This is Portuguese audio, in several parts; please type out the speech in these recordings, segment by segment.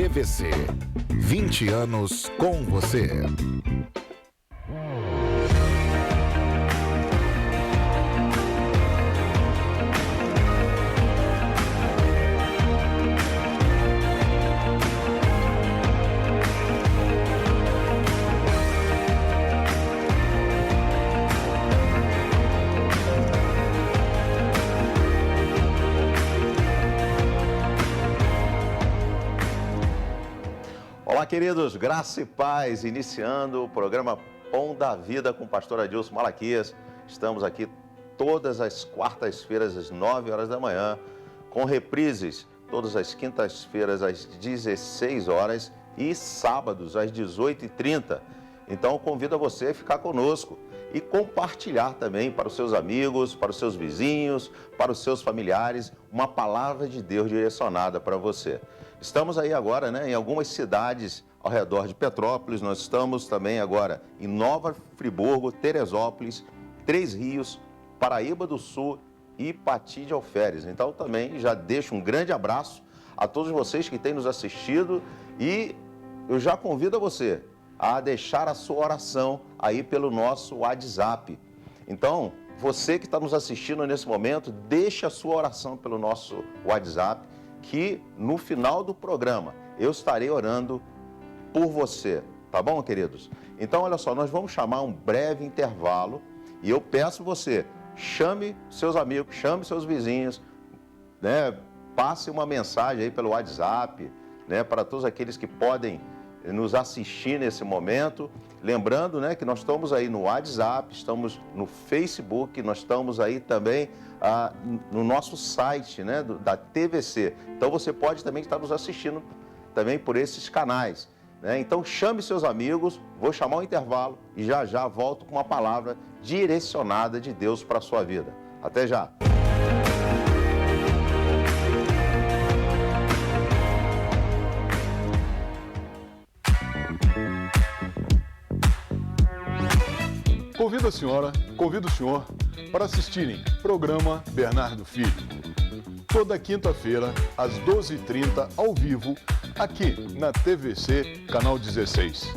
TVC. 20 anos com você. Olá, queridos, graça e paz, iniciando o programa Pão da Vida com o pastor Adilson Malaquias. Estamos aqui todas as quartas-feiras às 9 horas da manhã, com reprises todas as quintas-feiras às 16 horas e sábados às 18h30. Então, convido a você a ficar conosco e compartilhar também para os seus amigos, para os seus vizinhos, para os seus familiares, uma palavra de Deus direcionada para você. Estamos aí agora, em algumas cidades ao redor de Petrópolis. Nós estamos também agora em Nova Friburgo, Teresópolis, Três Rios, Paraíba do Sul e Pati de Alferes. Então também já deixo um grande abraço a todos vocês que têm nos assistido e eu já convido a você a deixar a sua oração aí pelo nosso WhatsApp. Então, você que está nos assistindo nesse momento, deixe a sua oração pelo nosso WhatsApp, que no final do programa eu estarei orando por você, tá bom, queridos? Então, olha só, nós vamos chamar um breve intervalo e eu peço você, chame seus amigos, chame seus vizinhos, passe uma mensagem aí pelo WhatsApp, para todos aqueles que podem nos assistir nesse momento. Lembrando, que nós estamos aí no WhatsApp, estamos no Facebook, nós estamos aí também no nosso site, da TVC. Então você pode também estar nos assistindo também por esses canais, Então chame seus amigos, vou chamar o intervalo e já volto com uma palavra direcionada de Deus para a sua vida. Até já! Convido a senhora, convido o senhor para assistirem programa Bernardo Filho. Toda quinta-feira, às 12h30, ao vivo, aqui na TVC, canal 16.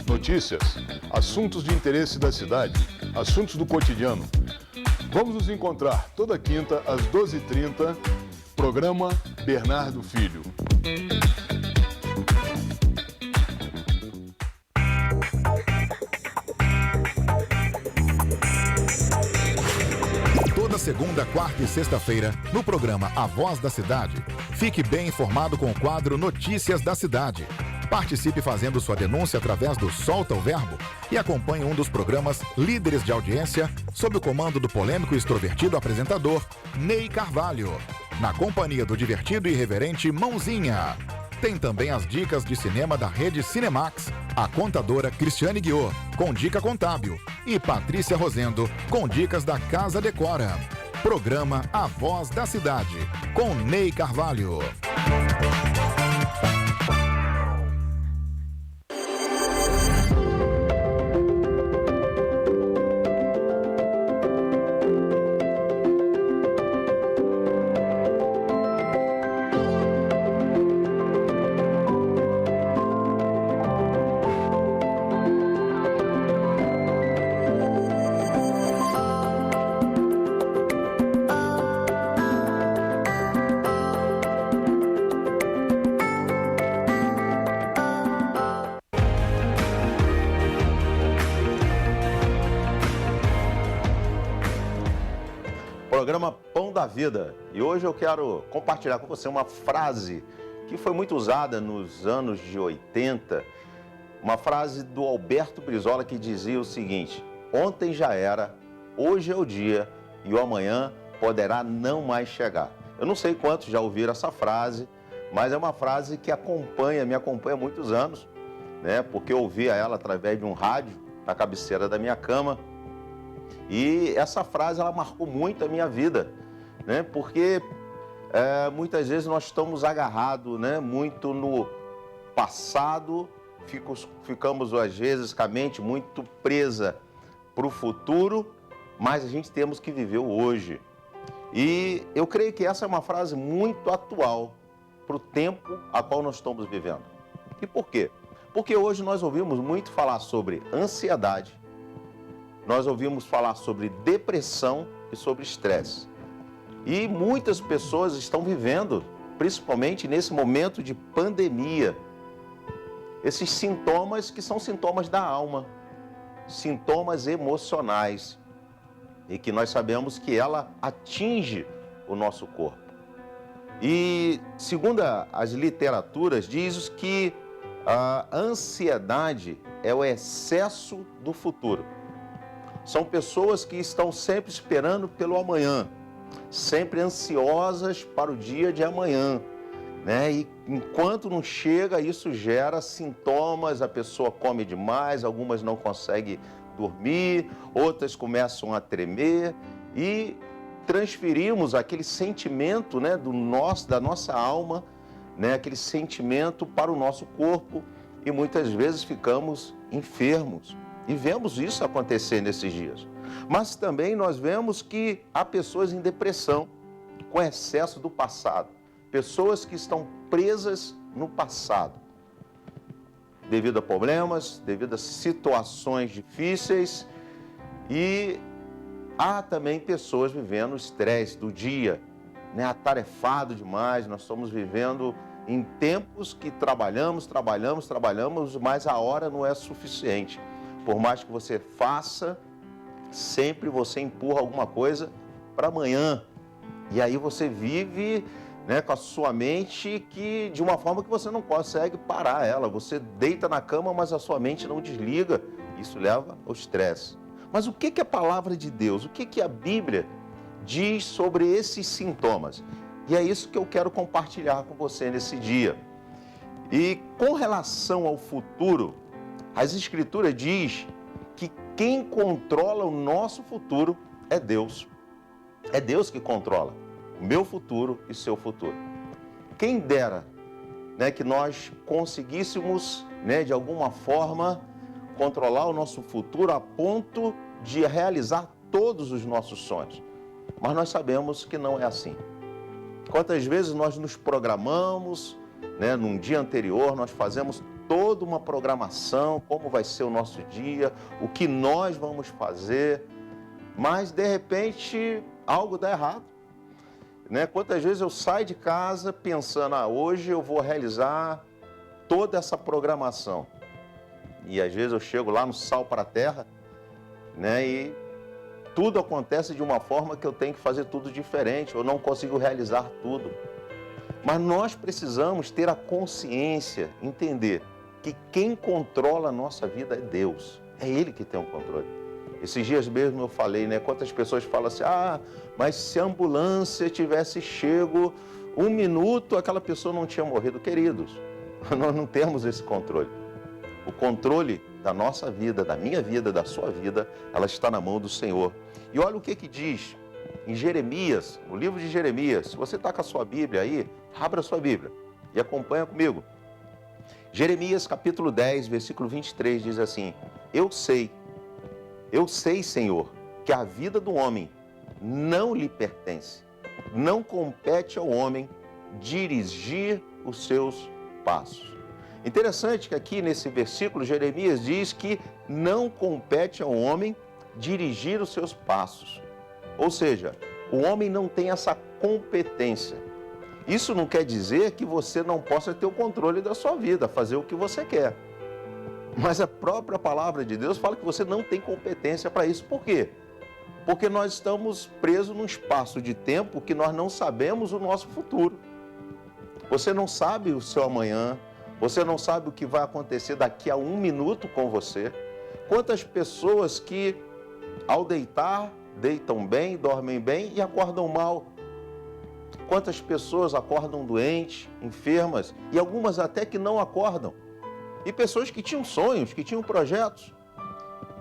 Notícias, assuntos de interesse da cidade, assuntos do cotidiano. Vamos nos encontrar toda quinta, às 12h30, programa Bernardo Filho. Segunda, quarta e sexta-feira, no programa A Voz da Cidade. Fique bem informado com o quadro Notícias da Cidade. Participe fazendo sua denúncia através do Solta o Verbo e acompanhe um dos programas líderes de audiência sob o comando do polêmico e extrovertido apresentador Ney Carvalho, na companhia do divertido e irreverente Mãozinha. Tem também as dicas de cinema da rede Cinemax, a contadora Cristiane Guiot, com dica contábil, e Patrícia Rosendo, com dicas da Casa Decora. Programa A Voz da Cidade, com Ney Carvalho. Programa Pão da Vida. E hoje eu quero compartilhar com você uma frase que foi muito usada nos anos de 80, uma frase do Alberto Brizola que dizia o seguinte: ontem já era, hoje é o dia e o amanhã poderá não mais chegar. Eu não sei quantos já ouviram essa frase, mas é uma frase que me acompanha há muitos anos, porque eu ouvia ela através de um rádio na cabeceira da minha cama. E essa frase, ela marcou muito a minha vida, porque muitas vezes nós estamos agarrados, muito no passado, ficamos às vezes com a mente muito presa para o futuro, mas a gente temos que viver o hoje. E eu creio que essa é uma frase muito atual para o tempo a qual nós estamos vivendo. E por quê? Porque hoje nós ouvimos muito falar sobre ansiedade, nós ouvimos falar sobre depressão e sobre estresse. E muitas pessoas estão vivendo, principalmente nesse momento de pandemia, esses sintomas que são sintomas da alma, sintomas emocionais, e que nós sabemos que ela atinge o nosso corpo. E, segundo as literaturas, diz que a ansiedade é o excesso do futuro. São pessoas que estão sempre esperando pelo amanhã, sempre ansiosas para o dia de amanhã, né? E enquanto não chega, isso gera sintomas, a pessoa come demais, algumas não conseguem dormir, outras começam a tremer e transferimos aquele sentimento, né, da nossa alma, né, aquele sentimento para o nosso corpo e muitas vezes ficamos enfermos. E vemos isso acontecer nesses dias. Mas também nós vemos que há pessoas em depressão, com excesso do passado. Pessoas que estão presas no passado, devido a problemas, devido a situações difíceis. E há também pessoas vivendo o estresse do dia, né? Atarefado demais. Nós estamos vivendo em tempos que trabalhamos, mas a hora não é suficiente. Por mais que você faça, sempre você empurra alguma coisa para amanhã. E aí você vive, né, com a sua mente de uma forma que você não consegue parar ela. Você deita na cama, mas a sua mente não desliga. Isso leva ao estresse. Mas o que a palavra de Deus, o que a Bíblia diz sobre esses sintomas? E é isso que eu quero compartilhar com você nesse dia. E com relação ao futuro, as Escrituras diz que quem controla o nosso futuro é Deus. É Deus que controla o meu futuro e seu futuro. Quem dera, né, que nós conseguíssemos, né, de alguma forma, controlar o nosso futuro a ponto de realizar todos os nossos sonhos. Mas nós sabemos que não é assim. Quantas vezes nós nos programamos, né, num dia anterior, nós fazemos toda uma programação, como vai ser o nosso dia, o que nós vamos fazer, mas de repente algo dá errado, né? Quantas vezes eu saio de casa pensando, hoje eu vou realizar toda essa programação, e às vezes eu chego lá no sal para a terra, né, e tudo acontece de uma forma que eu tenho que fazer tudo diferente, eu não consigo realizar tudo. Mas nós precisamos ter a consciência, entender que quem controla a nossa vida é Deus. É Ele que tem o controle. Esses dias mesmo eu falei, né? Quantas pessoas falam assim, mas se a ambulância tivesse chego 1 minuto, aquela pessoa não tinha morrido. Queridos, nós não temos esse controle. O controle da nossa vida, da minha vida, da sua vida, ela está na mão do Senhor. E olha o que diz em Jeremias, no livro de Jeremias. Se você está com a sua Bíblia aí, abra a sua Bíblia e acompanha comigo. Jeremias capítulo 10, versículo 23 diz assim: Eu sei, Senhor, que a vida do homem não lhe pertence. Não compete ao homem dirigir os seus passos. Interessante que aqui nesse versículo Jeremias diz que não compete ao homem dirigir os seus passos. Ou seja, o homem não tem essa competência. Isso não quer dizer que você não possa ter o controle da sua vida, fazer o que você quer. Mas a própria palavra de Deus fala que você não tem competência para isso. Por quê? Porque nós estamos presos num espaço de tempo que nós não sabemos o nosso futuro. Você não sabe o seu amanhã, você não sabe o que vai acontecer daqui a 1 minuto com você. Quantas pessoas que, ao deitar, deitam bem, dormem bem e acordam mal. Quantas pessoas acordam doentes, enfermas, e algumas até que não acordam. E pessoas que tinham sonhos, que tinham projetos.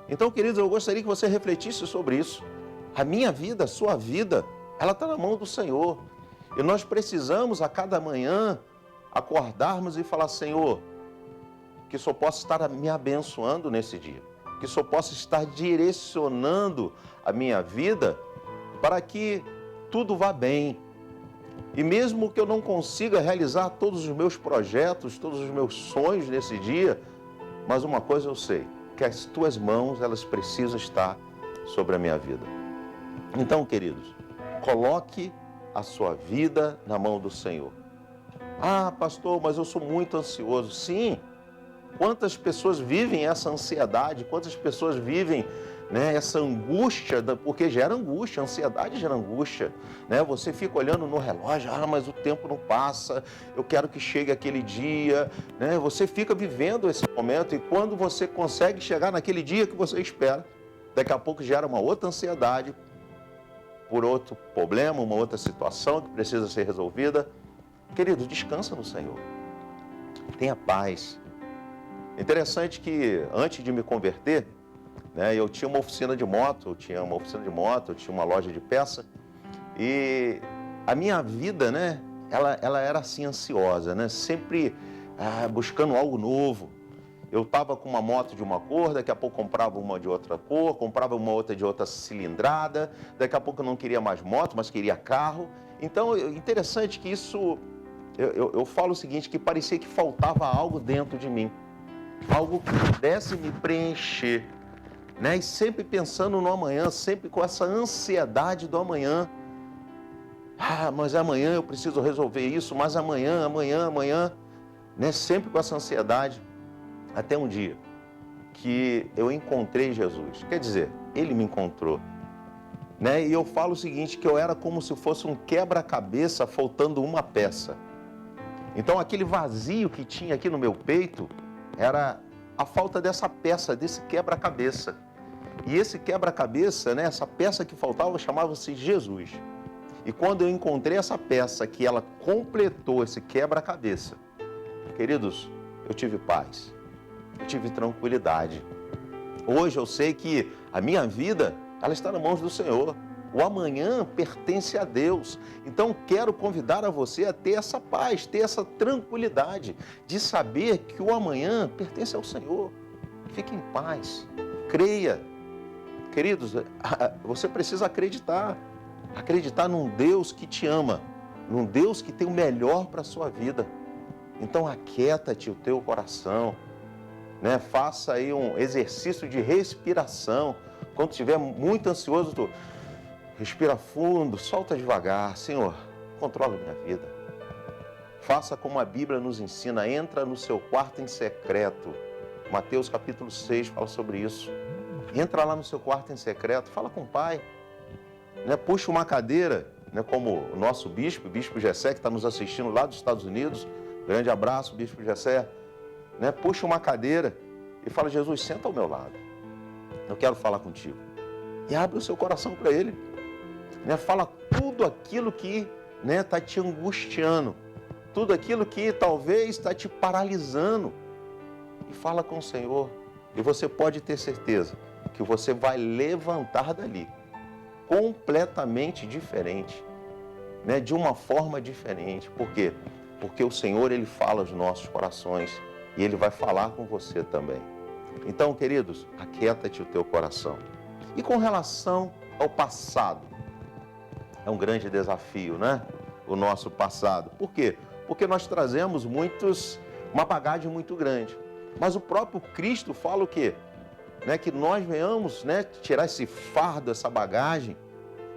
Então, queridos, eu gostaria que você refletisse sobre isso. A minha vida, a sua vida, ela está na mão do Senhor. E nós precisamos, a cada manhã, acordarmos e falar: Senhor, que o Senhor possa estar me abençoando nesse dia. Que o Senhor possa estar direcionando a minha vida para que tudo vá bem. E mesmo que eu não consiga realizar todos os meus projetos, todos os meus sonhos nesse dia, mas uma coisa eu sei, que as tuas mãos, elas precisam estar sobre a minha vida. Então, queridos, coloque a sua vida na mão do Senhor. Ah, pastor, mas eu sou muito ansioso. Sim, quantas pessoas vivem essa ansiedade, quantas pessoas vivem, né, essa angústia, porque gera angústia, a ansiedade gera angústia, né? Você fica olhando no relógio, mas o tempo não passa, eu quero que chegue aquele dia, né? Você fica vivendo esse momento e quando você consegue chegar naquele dia que você espera, daqui a pouco gera uma outra ansiedade por outro problema, uma outra situação que precisa ser resolvida. Querido, descansa no Senhor, tenha paz. Interessante que antes de me converter, né, eu tinha uma oficina de moto, eu tinha uma loja de peça e a minha vida, né, ela era assim ansiosa, né, sempre buscando algo novo. Eu estava com uma moto de uma cor, daqui a pouco comprava uma de outra cor, comprava uma outra de outra cilindrada, daqui a pouco eu não queria mais moto, mas queria carro. Então, interessante que isso, eu falo o seguinte, que parecia que faltava algo dentro de mim, algo que pudesse me preencher, né? E sempre pensando no amanhã, sempre com essa ansiedade do amanhã. Mas amanhã eu preciso resolver isso, mas amanhã, né? Sempre com essa ansiedade. Até um dia que eu encontrei Jesus. Quer dizer, Ele me encontrou, né? E eu falo o seguinte, que eu era como se fosse um quebra-cabeça faltando uma peça. Então aquele vazio que tinha aqui no meu peito era a falta dessa peça, desse quebra-cabeça. E esse quebra-cabeça, né, essa peça que faltava, chamava-se Jesus. E quando eu encontrei essa peça, que ela completou esse quebra-cabeça, queridos, eu tive paz, eu tive tranquilidade. Hoje eu sei que a minha vida, ela está nas mãos do Senhor. O amanhã pertence a Deus. Então quero convidar a você a ter essa paz, ter essa tranquilidade de saber que o amanhã pertence ao Senhor. Fique em paz, creia. Queridos, você precisa acreditar num Deus que te ama, num Deus que tem o melhor para a sua vida. Então aquieta-te o teu coração, né? Faça aí um exercício de respiração. Quando estiver muito ansioso, tu respira fundo, solta devagar. Senhor, controla a minha vida. Faça como a Bíblia nos ensina, entra no seu quarto em secreto. Mateus capítulo 6 fala sobre isso. Entra lá no seu quarto em secreto, fala com o Pai. Né? Puxa uma cadeira, né? Como o nosso bispo, o Bispo Gessé, que está nos assistindo lá dos Estados Unidos. Grande abraço, Bispo Gessé. Né? Puxa uma cadeira e fala, Jesus, senta ao meu lado. Eu quero falar contigo. E abre o seu coração para Ele. Né? Fala tudo aquilo que está te angustiando. Tudo aquilo que talvez está te paralisando. E fala com o Senhor. E você pode ter certeza que você vai levantar dali completamente diferente. Né? De uma forma diferente. Por quê? Porque o Senhor, Ele fala aos nossos corações. E Ele vai falar com você também. Então, queridos, aquieta-te o teu coração. E com relação ao passado, é um grande desafio, né? O nosso passado. Por quê? Porque nós trazemos uma bagagem muito grande. Mas o próprio Cristo fala o quê? Né? Que nós venhamos, né, tirar esse fardo, essa bagagem,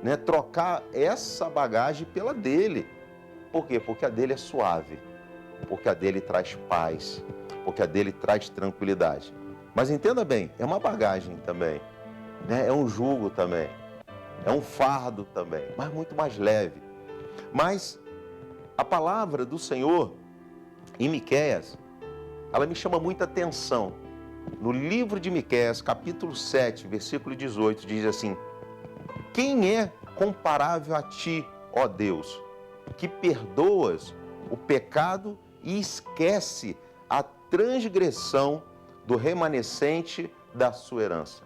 né, trocar essa bagagem pela dele. Por quê? Porque a dele é suave. Porque a dele traz paz. Porque a dele traz tranquilidade. Mas entenda bem, é uma bagagem também, né? É um jugo também, é um fardo também, mas muito mais leve. Mas a palavra do Senhor em Miqueias, ela me chama muita atenção. No livro de Miqueias, capítulo 7, versículo 18, diz assim: quem é comparável a ti, ó Deus, que perdoas o pecado e esquece a transgressão do remanescente da sua herança.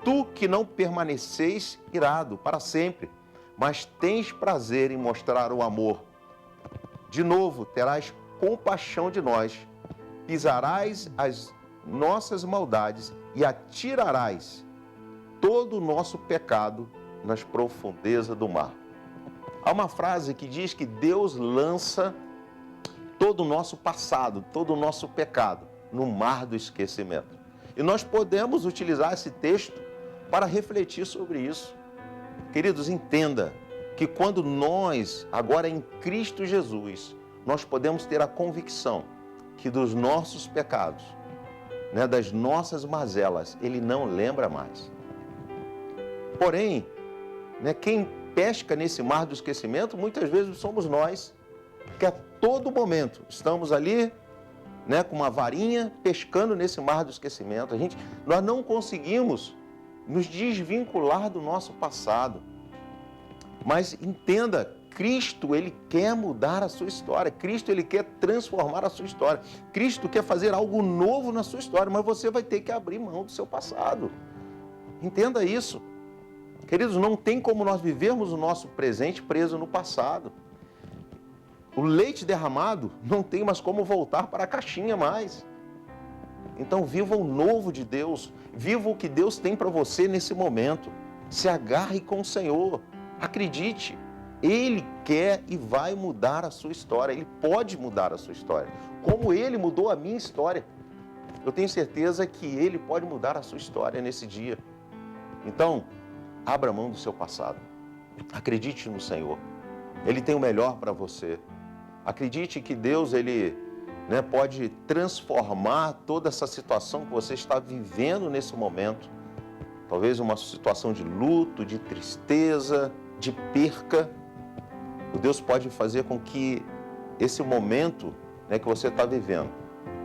Tu que não permaneceis irado para sempre, mas tens prazer em mostrar o amor. De novo terás compaixão de nós, pisarás as nossas maldades e atirarás todo o nosso pecado nas profundezas do mar. Há uma frase que diz que Deus lança todo o nosso passado, todo o nosso pecado no mar do esquecimento. E nós podemos utilizar esse texto para refletir sobre isso. Queridos, entenda que quando nós, agora em Cristo Jesus, nós podemos ter a convicção que dos nossos pecados, das nossas mazelas, Ele não lembra mais. Porém, quem pesca nesse mar do esquecimento, muitas vezes somos nós, que a todo momento estamos ali, com uma varinha, pescando nesse mar do esquecimento. Nós não conseguimos nos desvincular do nosso passado. Mas entenda, Cristo, Ele quer mudar a sua história. Cristo, Ele quer transformar a sua história. Cristo quer fazer algo novo na sua história, mas você vai ter que abrir mão do seu passado. Entenda isso. Queridos, não tem como nós vivermos o nosso presente preso no passado. O leite derramado não tem mais como voltar para a caixinha mais. Então viva o novo de Deus, viva o que Deus tem para você nesse momento. Se agarre com o Senhor, acredite, Ele quer e vai mudar a sua história, Ele pode mudar a sua história. Como Ele mudou a minha história, eu tenho certeza que Ele pode mudar a sua história nesse dia. Então, abra mão do seu passado, acredite no Senhor, Ele tem o melhor para você. Acredite que Deus, Ele pode transformar toda essa situação que você está vivendo nesse momento. Talvez uma situação de luto, de tristeza, de perca. O Deus pode fazer com que esse momento que você está vivendo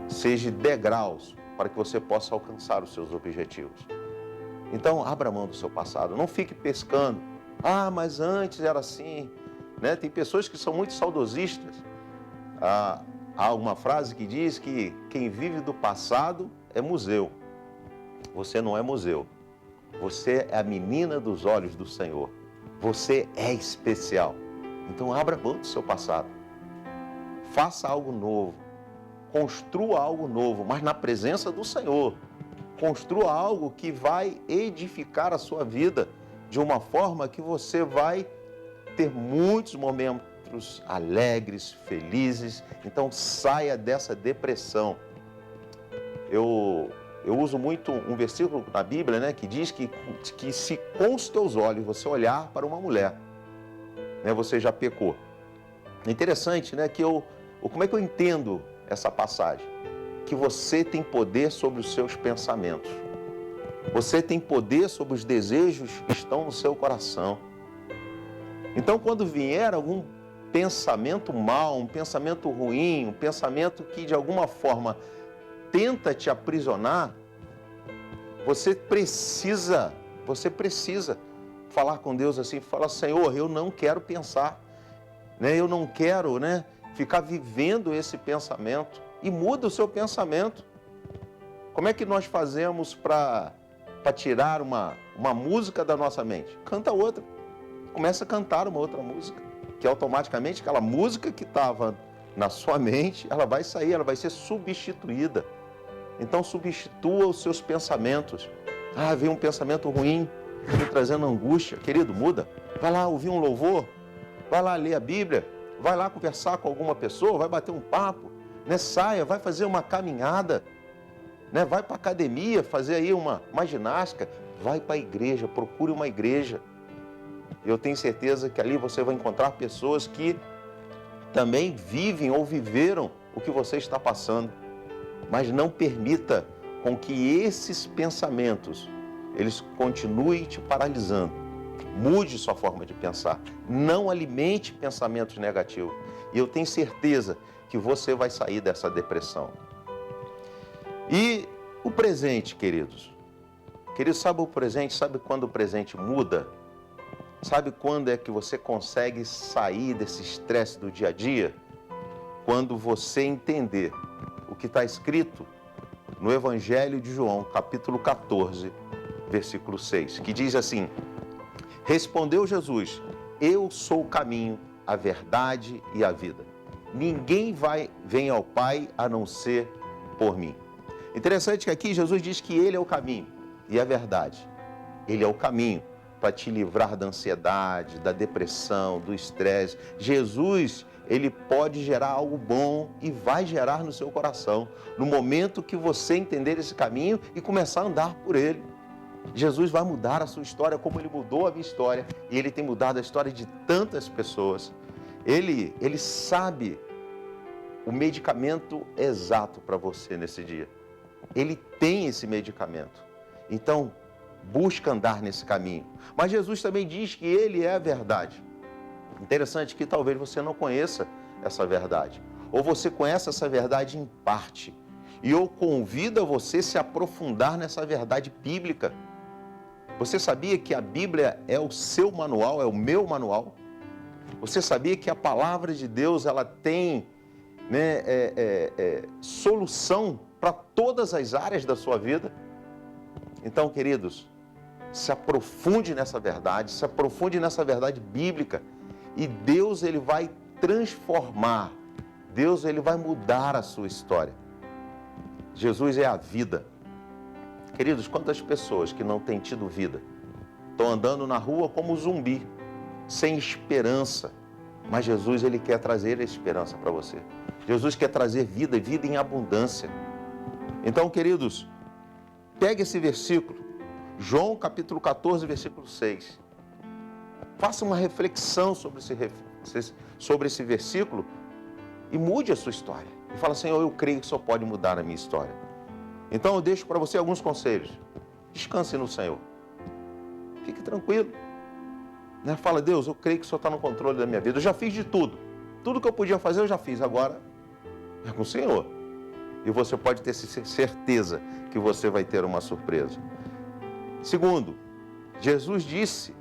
seja degraus para que você possa alcançar os seus objetivos. Então, abra mão do seu passado. Não fique pescando. Ah, mas antes era assim. Tem pessoas que são muito saudosistas. Há uma frase que diz que quem vive do passado é museu. Você não é museu. Você é a menina dos olhos do Senhor. Você é especial. Então abra mão do seu passado. Faça algo novo. Construa algo novo, mas na presença do Senhor. Construa algo que vai edificar a sua vida de uma forma que você vai ter muitos momentos alegres, felizes. Então saia dessa depressão. Eu uso muito um versículo na Bíblia, que diz que se com os teus olhos você olhar para uma mulher, você já pecou. É interessante, como é que eu entendo essa passagem? Que você tem poder sobre os seus pensamentos. Você tem poder sobre os desejos que estão no seu coração. Então, quando vier algum pensamento mau, um pensamento ruim, um pensamento que de alguma forma tenta te aprisionar, você precisa falar com Deus assim, falar: Senhor, eu não quero pensar, eu não quero, ficar vivendo esse pensamento. E muda o seu pensamento. Como é que nós fazemos para tirar uma música da nossa mente? Canta outra. Começa a cantar uma outra música, que automaticamente aquela música que estava na sua mente, ela vai sair, ela vai ser substituída. Então substitua os seus pensamentos. Ah, veio um pensamento ruim, me trazendo angústia. Querido, muda. Vai lá ouvir um louvor, vai lá ler a Bíblia, vai lá conversar com alguma pessoa, vai bater um papo. Saia, vai fazer uma caminhada, vai para a academia, fazer aí uma ginástica, vai para a igreja, procure uma igreja. Eu tenho certeza que ali você vai encontrar pessoas que também vivem ou viveram o que você está passando. Mas não permita com que esses pensamentos, eles continuem te paralisando. Mude sua forma de pensar, não alimente pensamentos negativos. E eu tenho certeza que você vai sair dessa depressão. E o presente, queridos? Queridos, sabe o presente? Sabe quando o presente muda? Sabe quando é que você consegue sair desse estresse do dia a dia? Quando você entender o que está escrito no Evangelho de João, capítulo 14, versículo 6, que diz assim: Respondeu Jesus: Eu sou o caminho, a verdade e a vida. Ninguém vem ao Pai a não ser por mim. Interessante que aqui Jesus diz que Ele é o caminho e a verdade. Ele é o caminho para te livrar da ansiedade, da depressão, do estresse. Jesus, ele pode gerar algo bom e vai gerar no seu coração, no momento que você entender esse caminho e começar a andar por ele. Jesus vai mudar a sua história como ele mudou a minha história, e ele tem mudado a história de tantas pessoas. Ele sabe o medicamento exato para você nesse dia. Ele tem esse medicamento. Então, busca andar nesse caminho. Mas Jesus também diz que ele é a verdade. Interessante que talvez você não conheça essa verdade. Ou você conhece essa verdade em parte. E eu convido a você a se aprofundar nessa verdade bíblica. Você sabia que a Bíblia é o seu manual, é o meu manual? Você sabia que a palavra de Deus, ela tem solução para todas as áreas da sua vida? Então, queridos, se aprofunde nessa verdade, se aprofunde nessa verdade bíblica, e Deus, ele vai transformar, Deus, ele vai mudar a sua história. Jesus é a vida. Queridos, quantas pessoas que não têm tido vida estão andando na rua como zumbi, sem esperança, mas Jesus, ele quer trazer a esperança para você. Jesus quer trazer vida, e vida em abundância. Então, queridos, pegue esse versículo, João capítulo 14, versículo 6. Faça uma reflexão sobre esse versículo e mude a sua história. E fala, Senhor, eu creio que o Senhor pode mudar a minha história. Então eu deixo para você alguns conselhos. Descanse no Senhor. Fique tranquilo. Fala, Deus, eu creio que o Senhor está no controle da minha vida. Eu já fiz de tudo. Tudo que eu podia fazer eu já fiz. Agora é com o Senhor. E você pode ter certeza que você vai ter uma surpresa. Segundo, Jesus disse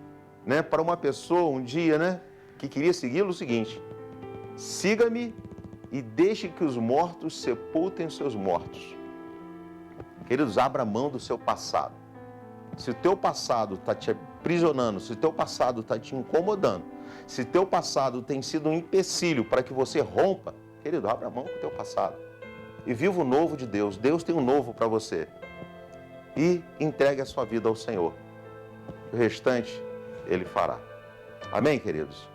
para uma pessoa um dia que queria segui-lo o seguinte: siga-me e deixe que os mortos sepultem os seus mortos. Queridos, abra mão do seu passado. Se o teu passado está te aprisionando, se o teu passado está te incomodando, se o teu passado tem sido um empecilho para que você rompa, querido, abra mão do teu passado e viva o novo de Deus. Deus tem um novo para você. E entregue a sua vida ao Senhor. O restante, Ele fará. Amém, queridos?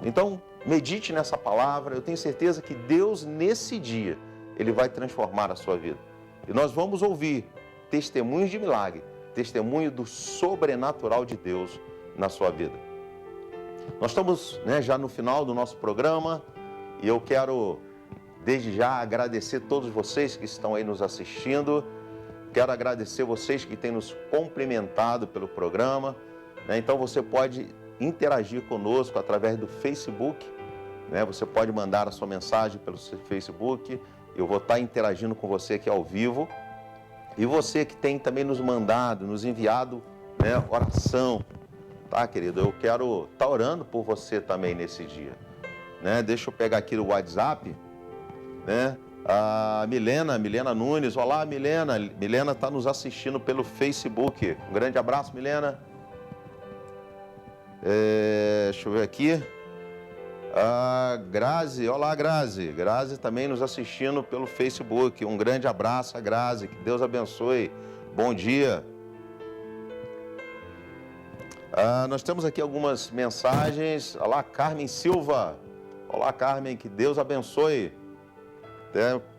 Então, medite nessa palavra. Eu tenho certeza que Deus, nesse dia, Ele vai transformar a sua vida. E nós vamos ouvir testemunhos de milagre, testemunho do sobrenatural de Deus na sua vida. Nós estamos já no final do nosso programa e eu quero, desde já, agradecer todos vocês que estão aí nos assistindo. Quero agradecer vocês que têm nos cumprimentado pelo programa. Então você pode interagir conosco através do Facebook. Você pode mandar a sua mensagem pelo Facebook. Eu vou estar interagindo com você aqui ao vivo. E você que tem também nos mandado, nos enviado oração. Tá, querido? Eu quero estar orando por você também nesse dia. Deixa eu pegar aqui o WhatsApp. A Milena Nunes. Olá, Milena. Milena está nos assistindo pelo Facebook. Um grande abraço, Milena. Deixa eu ver aqui. A Grazi. Olá, Grazi. Grazi também nos assistindo pelo Facebook. Um grande abraço a Grazi. Que Deus abençoe. Bom dia. Nós temos aqui algumas mensagens. Olá, Carmen Silva. Olá, Carmen. Que Deus abençoe.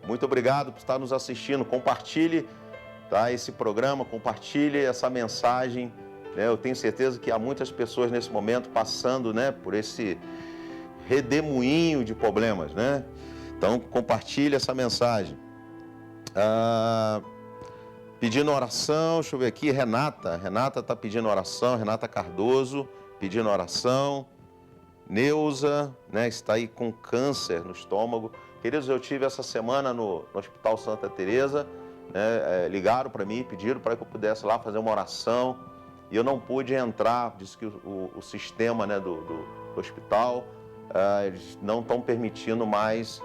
Muito obrigado por estar nos assistindo. Compartilhe esse programa, compartilhe essa mensagem. Eu tenho certeza que há muitas pessoas nesse momento passando por esse redemoinho de problemas. Então, compartilhe essa mensagem. Pedindo oração, deixa eu ver aqui, Renata está pedindo oração, Renata Cardoso pedindo oração. Neuza, está aí com câncer no estômago. Queridos, eu tive essa semana no Hospital Santa Teresa, ligaram para mim, pediram para que eu pudesse lá fazer uma oração, e eu não pude entrar. Disse que o sistema do hospital, eles não estão permitindo mais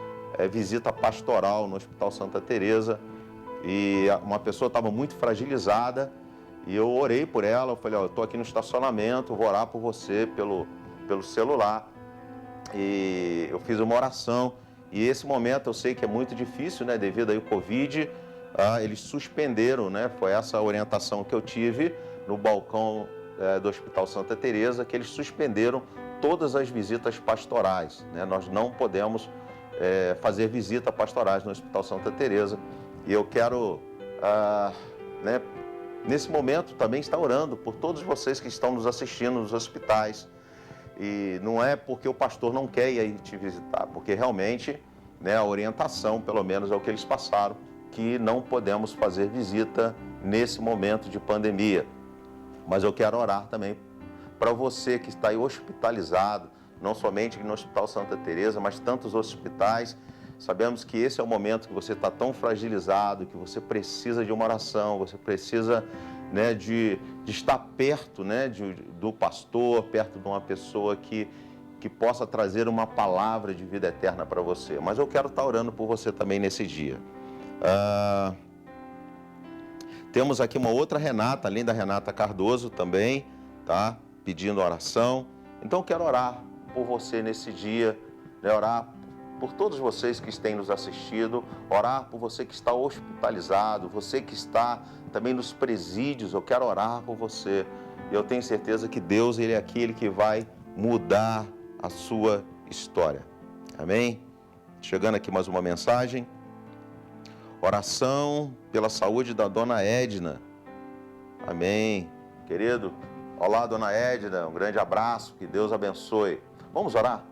visita pastoral no Hospital Santa Teresa, e uma pessoa estava muito fragilizada, e eu orei por ela. Eu falei, eu estou aqui no estacionamento, vou orar por você pelo celular, e eu fiz uma oração. E esse momento eu sei que é muito difícil, devido aí ao Covid, eles suspenderam, foi essa a orientação que eu tive no balcão do Hospital Santa Teresa, que eles suspenderam todas as visitas pastorais, né? Nós não podemos fazer visita pastorais no Hospital Santa Teresa. E eu quero, nesse momento, também estar orando por todos vocês que estão nos assistindo nos hospitais. E não é porque o pastor não quer ir te visitar, porque realmente, né, a orientação, pelo menos é o que eles passaram, que não podemos fazer visita nesse momento de pandemia. Mas eu quero orar também para você que está aí hospitalizado, não somente no Hospital Santa Teresa, mas tantos hospitais. Sabemos que esse é o momento que você está tão fragilizado, que você precisa de uma oração, você precisa, né, de estar perto, né, do pastor, perto de uma pessoa que possa trazer uma palavra de vida eterna para você. Mas eu quero estar orando por você também nesse dia. Temos aqui uma outra Renata, além da Renata Cardoso também, tá? Pedindo oração. Então eu quero orar por você nesse dia, né? Orar por todos vocês que têm nos assistido, orar por você que está hospitalizado, você que está também nos presídios. Eu quero orar por você. Eu tenho certeza que Deus, Ele é aquele que vai mudar a sua história. Amém? Chegando aqui mais uma mensagem. Oração pela saúde da dona Edna. Amém. Querido, olá, dona Edna, um grande abraço, que Deus abençoe. Vamos orar?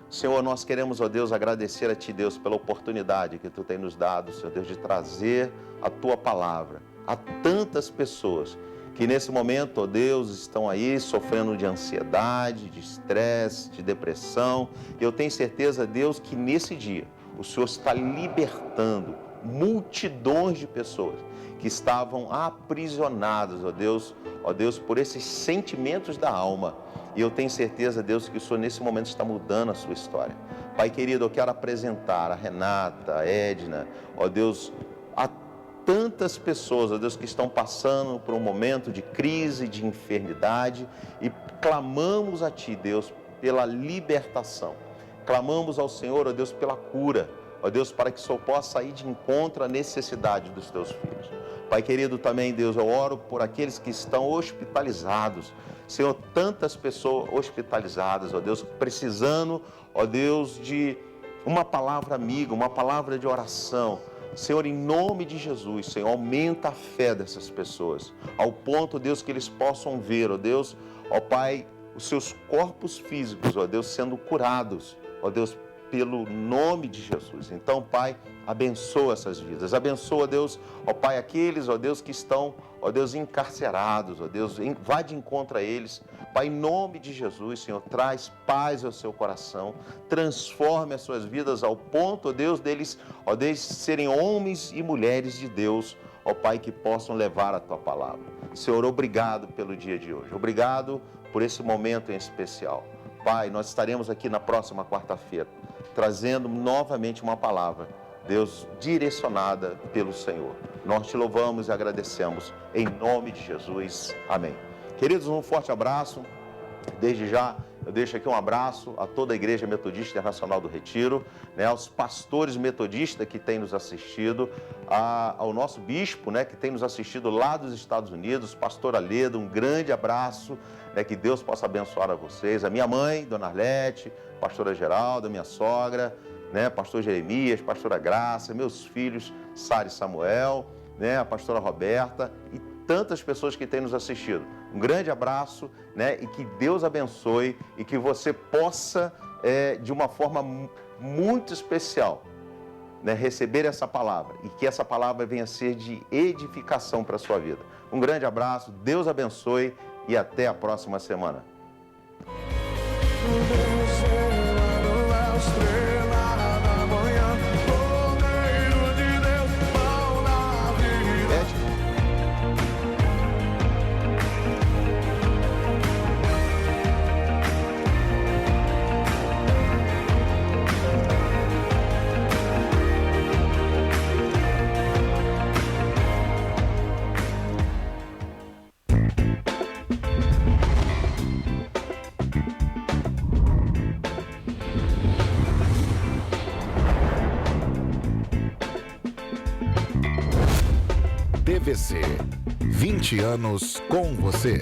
Senhor, nós queremos, ó Deus, agradecer a Ti, Deus, pela oportunidade que Tu tem nos dado, Senhor Deus, de trazer a Tua palavra a tantas pessoas que nesse momento, ó Deus, estão aí sofrendo de ansiedade, de estresse, de depressão. Eu tenho certeza, Deus, que nesse dia o Senhor está libertando multidões de pessoas que estavam aprisionadas, ó Deus, por esses sentimentos da alma. E eu tenho certeza, Deus, que o Senhor nesse momento está mudando a sua história. Pai querido, eu quero apresentar a Renata, a Edna, ó Deus, a tantas pessoas, ó Deus, que estão passando por um momento de crise, de enfermidade, e clamamos a Ti, Deus, pela libertação. Clamamos ao Senhor, ó Deus, pela cura, ó Deus, para que o Senhor possa sair de encontro à necessidade dos Teus filhos. Pai querido, também, Deus, eu oro por aqueles que estão hospitalizados. Senhor, tantas pessoas hospitalizadas, ó Deus, precisando, ó Deus, de uma palavra amiga, uma palavra de oração. Senhor, em nome de Jesus, Senhor, aumenta a fé dessas pessoas, ao ponto, Deus, que eles possam ver, ó Deus, ó Pai, os seus corpos físicos, ó Deus, sendo curados, ó Deus, pelo nome de Jesus. Então, Pai, abençoa essas vidas, abençoa, Deus, ó Pai, aqueles, ó Deus, que estão, ó Deus, encarcerados, ó Deus, vai de encontro a eles. Pai, em nome de Jesus, Senhor, traz paz ao seu coração, transforme as suas vidas ao ponto, ó Deus, deles, ó Deus, serem homens e mulheres de Deus, ó Pai, que possam levar a Tua palavra. Senhor, obrigado pelo dia de hoje, obrigado por esse momento em especial. Pai, nós estaremos aqui na próxima quarta-feira, trazendo novamente uma palavra, Deus, direcionada pelo Senhor. Nós Te louvamos e agradecemos, em nome de Jesus. Amém. Queridos, um forte abraço. Desde já, eu deixo aqui um abraço a toda a Igreja Metodista Internacional do Retiro, né, aos pastores metodistas que têm nos assistido, ao nosso bispo, né, que tem nos assistido lá dos Estados Unidos, pastor Aledo, um grande abraço, né, que Deus possa abençoar a vocês, a minha mãe, dona Arlete, pastora Geralda, minha sogra, né, pastor Jeremias, pastora Graça, meus filhos, Sara e Samuel, né, a pastora Roberta e tantas pessoas que têm nos assistido. Um grande abraço, né, e que Deus abençoe e que você possa, de uma forma muito especial, né, receber essa palavra e que essa palavra venha ser de edificação para a sua vida. Um grande abraço, Deus abençoe e até a próxima semana. TVC, 20 anos com você.